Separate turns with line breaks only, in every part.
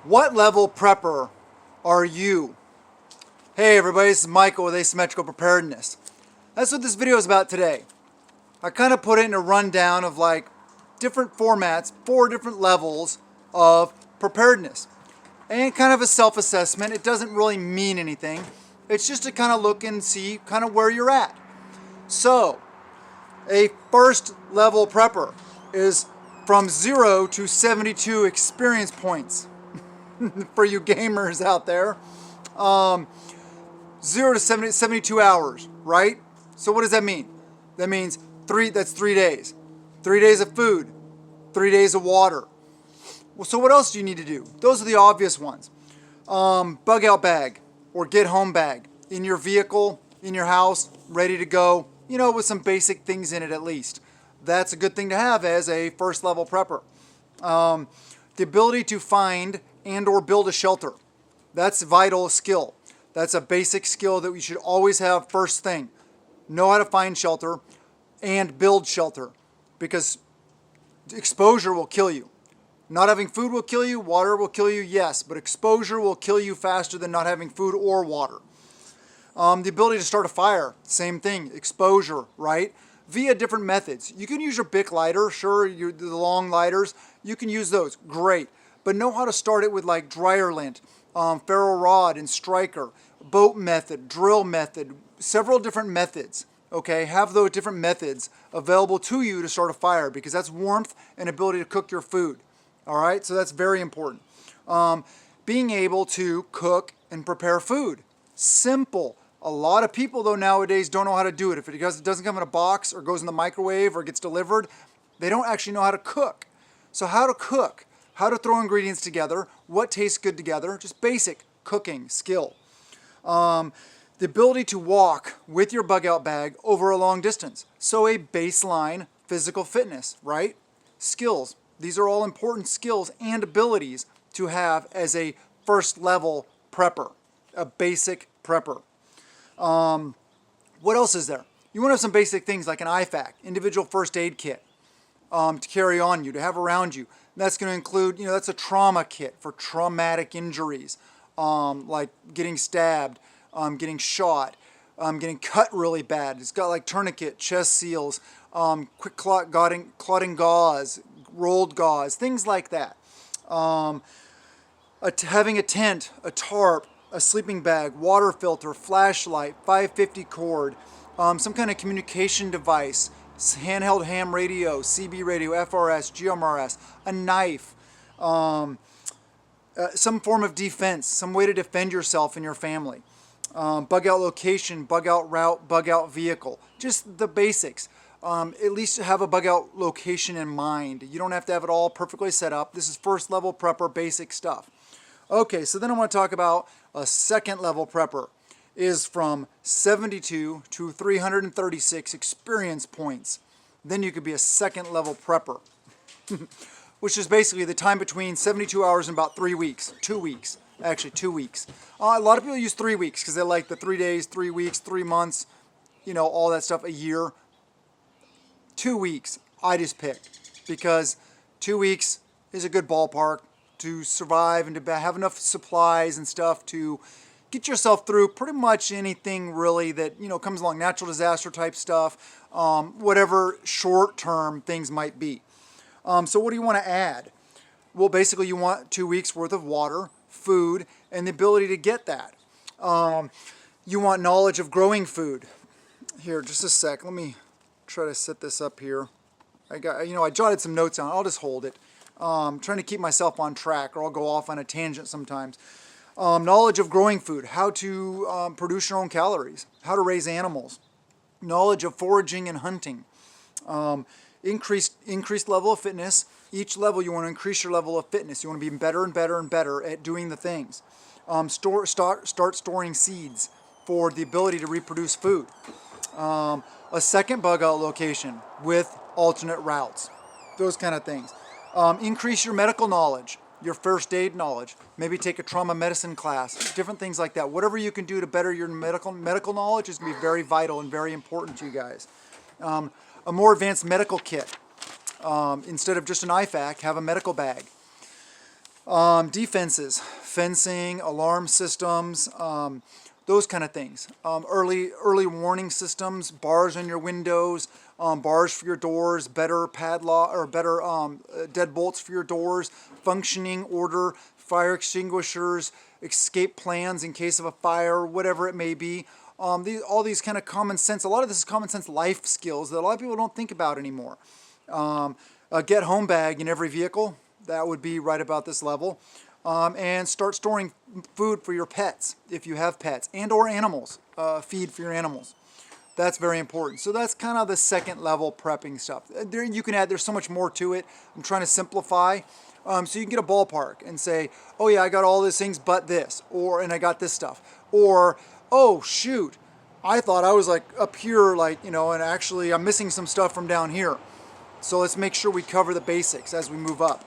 What level prepper are you? Hey everybody, this is Michael with Asymmetrical Preparedness. That's what this video is about today. I kind of put it in a rundown of like different formats, 4 different levels of preparedness. And kind of a self-assessment. It doesn't really mean anything. It's just to kind of look and see kind of where you're at. So, a first level prepper is from 0 to 72 experience points. For you gamers out there. 0 to 72 hours, right? So what does that mean? That means that's 3 days. 3 days of food, 3 days of water. Well, so what else do you need to do? Those are the obvious ones. Bug out bag or get home bag in your vehicle, in your house, ready to go, with some basic things in it at least. That's a good thing to have as a first level prepper. The ability to find and or build a shelter. That's a vital skill. That's a basic skill that we should always have first thing. Know how to find shelter and build shelter, because exposure will kill you. Not having food will kill you, water will kill you, yes, but exposure will kill you faster than not having food or water. The ability to start a fire, same thing, exposure, right? Via different methods. You can use your Bic lighter, sure, the long lighters, you can use those, great. But know how to start it with like dryer lint, ferro rod and striker, boat method, drill method, several different methods. Okay, have those different methods available to you to start a fire, because that's warmth and ability to cook your food. All right, so that's very important. Being able to cook and prepare food, simple. A lot of people though nowadays don't know how to do it. If it doesn't come in a box or goes in the microwave or gets delivered, they don't actually know how to cook. So how to cook, how to throw ingredients together, what tastes good together, just basic cooking skill. The ability to walk with your bug out bag over a long distance. So a baseline physical fitness, right? Skills. These are all important skills and abilities to have as a first level prepper, a basic prepper. What else is there? You want to have some basic things like an IFAK, individual first aid kit, to carry on you, to have around you. That's going to include, that's a trauma kit for traumatic injuries, like getting stabbed, getting shot, getting cut really bad. It's got like tourniquet, chest seals, quick clotting gauze, rolled gauze, things like that. Having a tent, a tarp, a sleeping bag, water filter, flashlight, 550 cord, some kind of communication device, handheld ham radio, CB radio, FRS, GMRS, a knife, some form of defense, some way to defend yourself and your family. Bug out location, bug out route, bug out vehicle, just the basics. At least have a bug out location in mind. You don't have to have it all perfectly set up. This is first level prepper basic stuff. Okay, so then I want to talk about a second level prepper. Is from 72 to 336 experience points. Then you could be a second level prepper, which is basically the time between 72 hours and about 3 weeks, 2 weeks, actually 2 weeks. A lot of people use 3 weeks because they like the 3 days, 3 weeks, 3 months, all that stuff, a year. 2 weeks, I just picked, because 2 weeks is a good ballpark to survive and to have enough supplies and stuff to get yourself through pretty much anything really that comes along, natural disaster type stuff, whatever short-term things might be. So what do you want to add? Well, basically you want 2 weeks worth of water, food, and the ability to get that. You want knowledge of growing food. Here, just a sec. Let me try to set this up here. I jotted some notes down. I'll just hold it. Trying to keep myself on track, or I'll go off on a tangent sometimes. Knowledge of growing food, how to produce your own calories, how to raise animals, knowledge of foraging and hunting, increased level of fitness. Each level you want to increase your level of fitness. You want to be better and better and better at doing the things. Start storing seeds for the ability to reproduce food. A second bug out location with alternate routes, those kind of things. Increase your medical knowledge, your first aid knowledge, maybe take a trauma medicine class, different things like that. Whatever you can do to better your medical knowledge is going to be very vital and very important to you guys. A more advanced medical kit. Instead of just an IFAK, have a medical bag. Defenses, fencing, alarm systems, those kind of things. Early warning systems, bars on your windows, bars for your doors, better padlock or better deadbolts for your doors, functioning order, fire extinguishers, escape plans in case of a fire, whatever it may be. All these kind of common sense. A lot of this is common sense life skills that a lot of people don't think about anymore. A get home bag in every vehicle. That would be right about this level. And start storing food for your pets if you have pets and or animals. Feed for your animals. That's very important. So that's kind of the second level prepping stuff. There you can add, there's so much more to it. I'm trying to simplify. So you can get a ballpark and say, oh yeah, I got all these things but this, and I got this stuff. Or, oh shoot, I thought I was like up here, like, and actually I'm missing some stuff from down here. So let's make sure we cover the basics as we move up.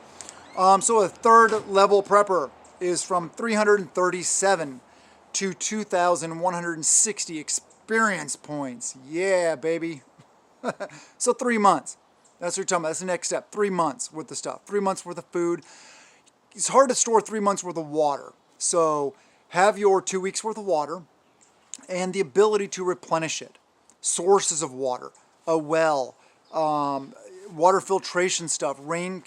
So a third level prepper is from 337 to 2,160 experience points. Yeah, baby. So 3 months. That's what you're talking about. That's the next step. 3 months worth of stuff. 3 months worth of food. It's hard to store 3 months worth of water. So have your 2 weeks worth of water and the ability to replenish it. Sources of water, a well, water filtration stuff, rain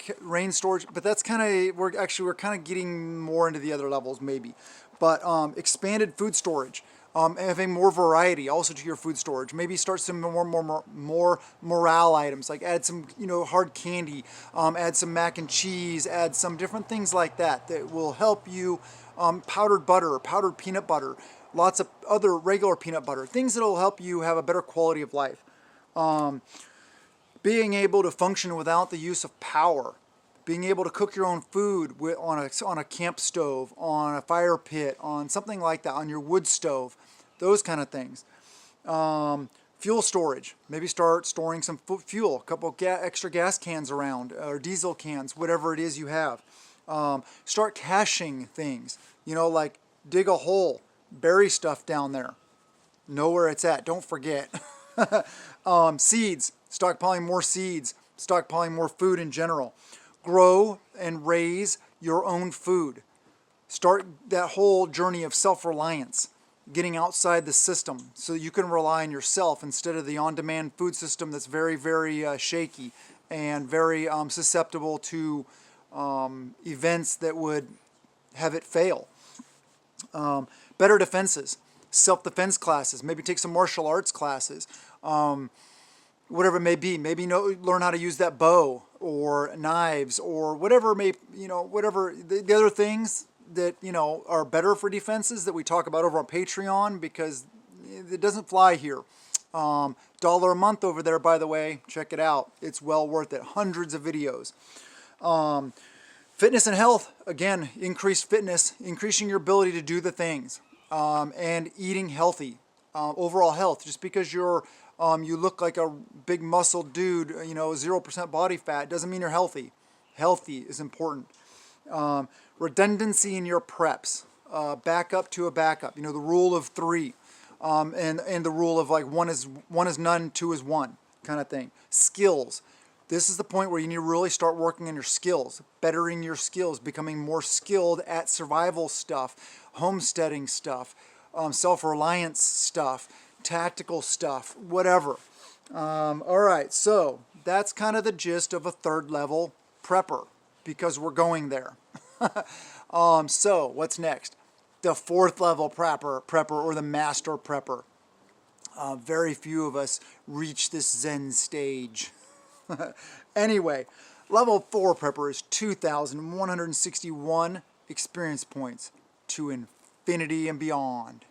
storage, but that's kind of, we're kind of getting more into the other levels maybe. But expanded food storage, having more variety also to your food storage. Maybe start some more morale items, like add some hard candy, add some mac and cheese, add some different things like that that will help you. Powdered butter, powdered peanut butter, lots of other regular peanut butter, things that will help you have a better quality of life. Being able to function without the use of power, being able to cook your own food on a camp stove, on a fire pit, on something like that, on your wood stove, those kind of things. Fuel storage, maybe start storing some fuel, a couple extra gas cans around, or diesel cans, whatever it is you have. Start caching things, like dig a hole, bury stuff down there, know where it's at, don't forget. Seeds, stockpiling more seeds, stockpiling more food in general. Grow and raise your own food. Start that whole journey of self-reliance, getting outside the system so that you can rely on yourself instead of the on-demand food system that's very, very shaky and very susceptible to events that would have it fail. Better defenses, self-defense classes, maybe take some martial arts classes, whatever it may be. Maybe learn how to use that bow or knives or whatever whatever the other things that are better for defenses that we talk about over on Patreon, because it doesn't fly here. $1 a month over there, by the way. Check it out. It's well worth it. Hundreds of videos. Fitness and health, again, increased fitness, increasing your ability to do the things, and eating healthy, overall health. Just because you look like a big muscled dude, 0% body fat, doesn't mean you're healthy. Healthy is important. Redundancy in your preps, backup to a backup. The rule of 3, and the rule of like one is none, 2 is 1 kind of thing. Skills. This is the point where you need to really start working on your skills, bettering your skills, becoming more skilled at survival stuff, homesteading stuff, self-reliance stuff, tactical stuff, whatever. All right, so that's kind of the gist of a third level prepper, because we're going there. So what's next? The fourth level prepper or the master prepper. Very few of us reach this Zen stage. Anyway, level 4 prepper is 2,161 experience points to infinity and beyond.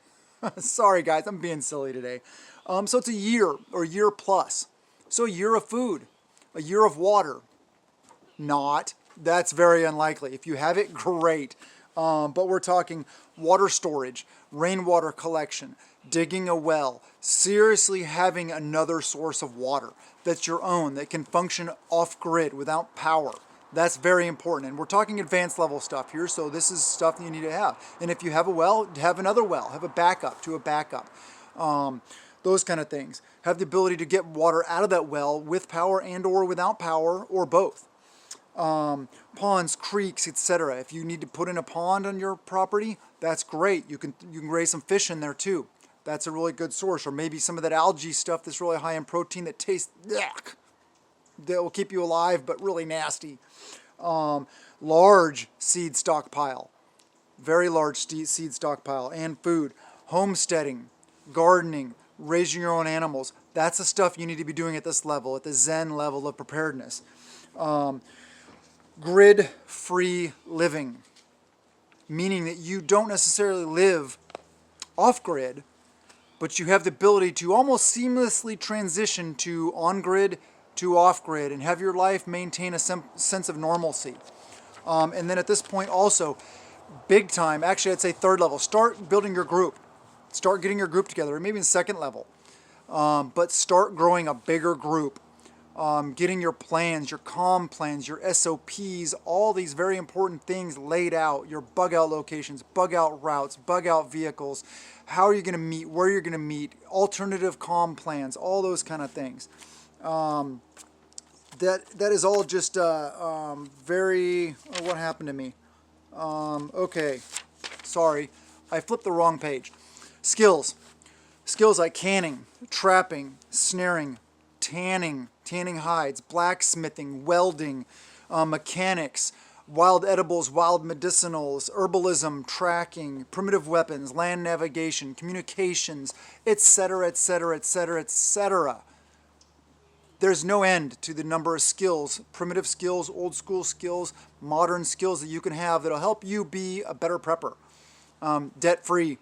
Sorry guys, I'm being silly today. So it's a year or year plus. So a year of food, a year of water. Not. That's very unlikely. If you have it, great. But we're talking water storage, rainwater collection, digging a well, seriously having another source of water that's your own, that can function off-grid without power. That's very important. And we're talking advanced level stuff here, so this is stuff that you need to have. And if you have a well, have another well. Have a backup to a backup. Those kind of things. Have the ability to get water out of that well with power and or without power, or both. ponds, creeks, etc. If you need to put in a pond on your property, that's great. You can raise some fish in there too. That's a really good source. Or maybe some of that algae stuff that's really high in protein that tastes yuck, that will keep you alive but really nasty. Large seed stockpile, very large seed stockpile, and food. Homesteading, gardening, raising your own animals. That's the stuff you need to be doing at this level, at the Zen level of preparedness. Grid-free living, meaning that you don't necessarily live off-grid, but you have the ability to almost seamlessly transition to on-grid to off-grid and have your life maintain a sense of normalcy. And then at this point also, big time, actually I'd say third level, start building your group. Start getting your group together, or maybe in second level. But start growing a bigger group. Getting your plans, your comm plans, your SOPs, all these very important things laid out, your bug out locations, bug out routes, bug out vehicles, how are you going to meet, where you're going to meet, alternative comm plans, all those kind of things. That is all just very, oh, what happened to me? Okay, sorry, I flipped the wrong page. Skills. Skills like canning, trapping, snaring, tanning hides, blacksmithing, welding, mechanics, wild edibles, wild medicinals, herbalism, tracking, primitive weapons, land navigation, communications, etc., etc., etc., etc. There's no end to the number of skills, primitive skills, old school skills, modern skills that you can have that'll help you be a better prepper. Debt-free.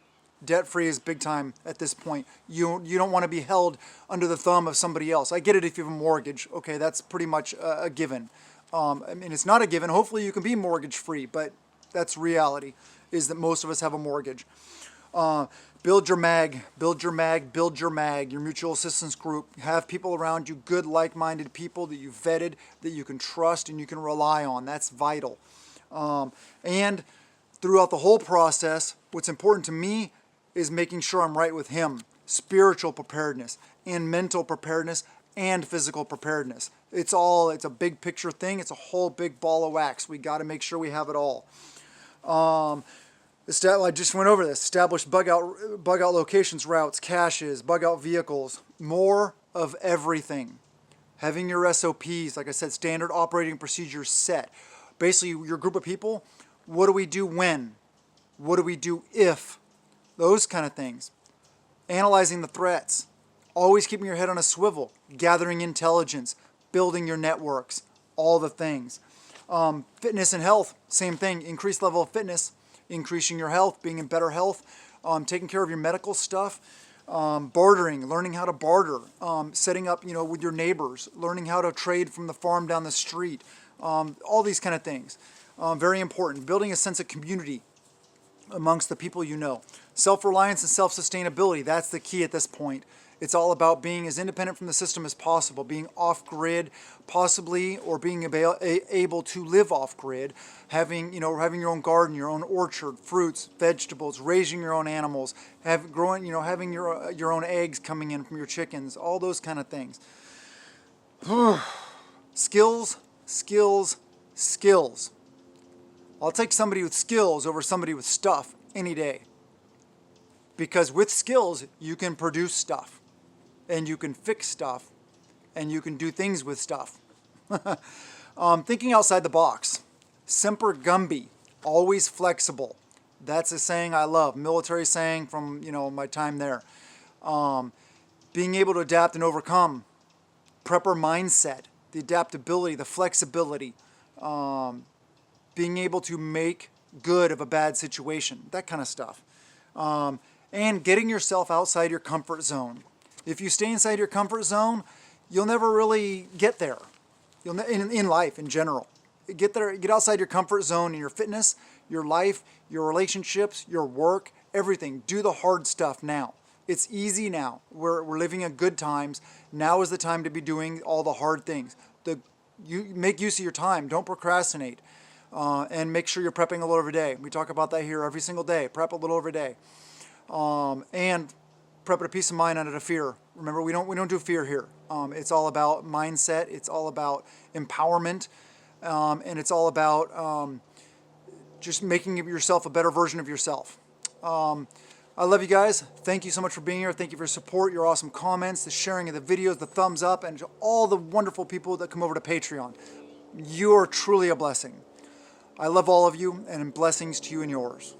Debt-free is big time at this point. You don't want to be held under the thumb of somebody else. I get it if you have a mortgage. Okay, that's pretty much a given. I mean, it's not a given. Hopefully you can be mortgage-free, but that's reality, is that most of us have a mortgage. Build your MAG, build your MAG, build your MAG, your mutual assistance group. Have people around you, good, like-minded people that you've vetted, that you can trust and you can rely on. That's vital. And throughout the whole process, what's important to me is making sure I'm right with him. Spiritual preparedness and mental preparedness and physical preparedness. It's a big picture thing. It's a whole big ball of wax. We got to make sure we have it all. I just went over this. Establish bug out locations, routes, caches, bug out vehicles. More of everything. Having your SOPs, like I said, standard operating procedures set. Basically, your group of people, what do we do when? What do we do if? Those kind of things. Analyzing the threats. Always keeping your head on a swivel. Gathering intelligence. Building your networks. All the things. Fitness and health, same thing. Increased level of fitness. Increasing your health. Being in better health. Taking care of your medical stuff. Bartering. Learning how to barter. Setting up, with your neighbors. Learning how to trade from the farm down the street. All these kind of things. Very important. Building a sense of community amongst the people you know. Self-reliance and self-sustainability, that's the key at this point. It's all about being as independent from the system as possible, being off-grid, possibly, or being able to live off-grid, having your own garden, your own orchard, fruits, vegetables, raising your own animals, having your own eggs coming in from your chickens, all those kind of things. Skills, skills, skills. I'll take somebody with skills over somebody with stuff any day. Because with skills, you can produce stuff. And you can fix stuff. And you can do things with stuff. Thinking outside the box. Semper Gumby. Always flexible. That's a saying I love. Military saying from, my time there. Being able to adapt and overcome. Prepper mindset. The adaptability, the flexibility. Being able to make good of a bad situation, that kind of stuff. And getting yourself outside your comfort zone. If you stay inside your comfort zone, you'll never really get there. In life, in general. Get outside your comfort zone in your fitness, your life, your relationships, your work, everything. Do the hard stuff now. It's easy now. We're living in good times. Now is the time to be doing all the hard things. You make use of your time. Don't procrastinate. And make sure you're prepping a little every day. We talk about that here every single day. Prep a little every day. And prep at a peace of mind, not at a fear. Remember, we don't do fear here. It's all about mindset. It's all about empowerment. and it's all about just making yourself a better version of yourself. I love you guys. Thank you so much for being here. Thank you for your support, your awesome comments, the sharing of the videos, the thumbs up, and all the wonderful people that come over to Patreon. You are truly a blessing. I love all of you, and blessings to you and yours.